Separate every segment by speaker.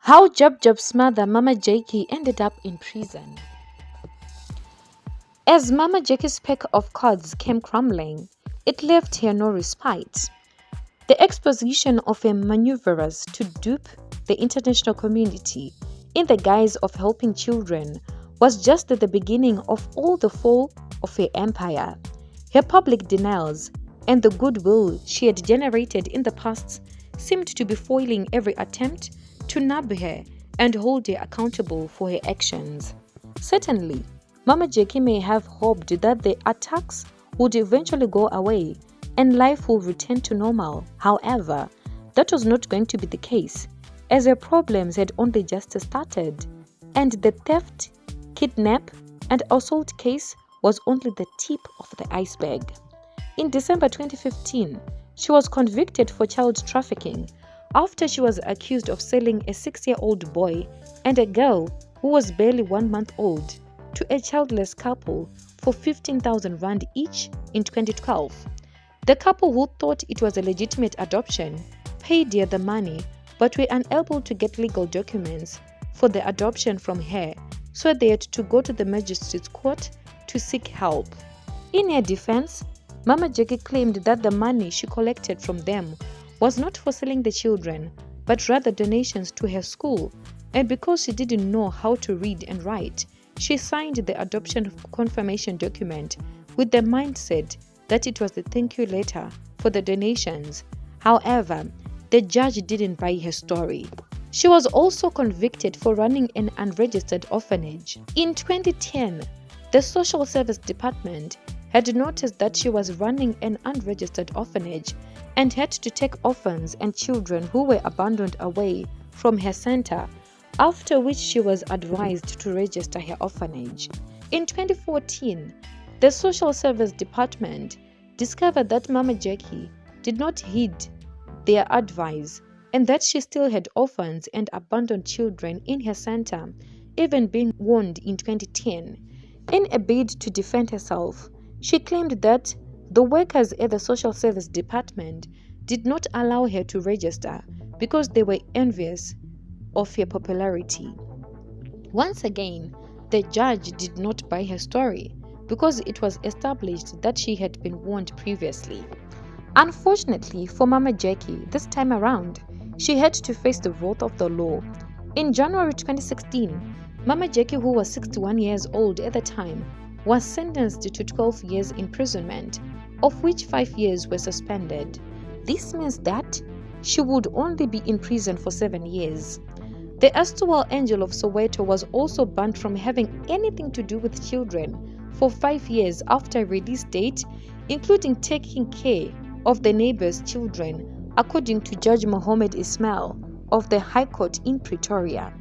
Speaker 1: How Jub Jub's mother, Mama Jakey, ended up in prison. As Mama Jakey's pack of cards came crumbling, it left her no respite. The exposition of her maneuvers to dupe the international community in the guise of helping children was just at the beginning of all the fall of her empire. Her public denials and the goodwill she had generated in the past seemed to be foiling every attempt to nab her and hold her accountable for her actions. Certainly, Mama Jakey may have hoped that the attacks would eventually go away and life will return to normal. However, that was not going to be the case, as her problems had only just started, and the theft, kidnap, and assault case was only the tip of the iceberg. In December 2015, she was convicted for child trafficking after she was accused of selling a 6-year-old boy and a girl who was barely 1 month old to a childless couple for 15,000 rand each in 2012. The couple, who thought it was a legitimate adoption, paid her the money but were unable to get legal documents for the adoption from her, so they had to go to the magistrate's court to seek help. In her defense, Mama Jakey claimed that the money she collected from them was not for selling the children, but rather donations to her school, and because she didn't know how to read and write, she signed the adoption confirmation document with the mindset that it was a thank you letter for the donations. However, the judge didn't buy her story. She was also convicted for running an unregistered orphanage. In 2010, the Social Service Department had noticed that she was running an unregistered orphanage and had to take orphans and children who were abandoned away from her center, after which she was advised to register her orphanage. In 2014, the Social Service Department discovered that Mama Jakey did not heed their advice and that she still had orphans and abandoned children in her center, even being warned in 2010. In a bid to defend herself, she claimed that the workers at the Social Service Department did not allow her to register because they were envious of her popularity. Once again, the judge did not buy her story because it was established that she had been warned previously. Unfortunately for Mama Jakey, this time around, she had to face the wrath of the law. In January 2016, Mama Jakey, who was 61 years old at the time, was sentenced to 12 years imprisonment, of which 5 years were suspended. This means that she would only be in prison for 7 years. The erstwhile Angel of Soweto was also banned from having anything to do with children for 5 years after release date, including taking care of the neighbors' children, according to Judge Mohammed Ismail of the High Court in Pretoria.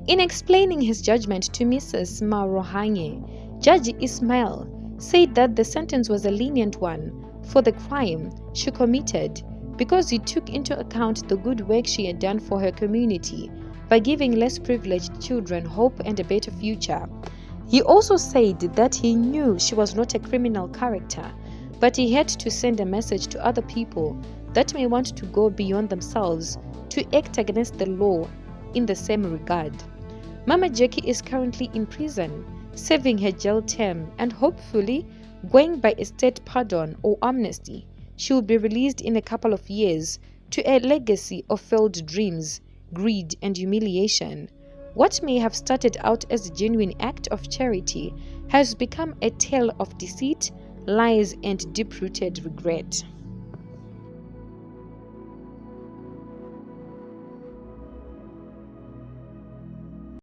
Speaker 1: In explaining his judgment to Mrs. Marohanye, Judge Ismail said that the sentence was a lenient one for the crime she committed because he took into account the good work she had done for her community by giving less privileged children hope and a better future. He also said that he knew she was not a criminal character, but he had to send a message to other people that may want to go beyond themselves to act against the law in the same regard. Mama Jakey is currently in prison, serving her jail term, and hopefully, going by a state pardon or amnesty, she will be released in a couple of years to a legacy of failed dreams, greed, and humiliation. What may have started out as a genuine act of charity has become a tale of deceit, lies, and deep-rooted regret.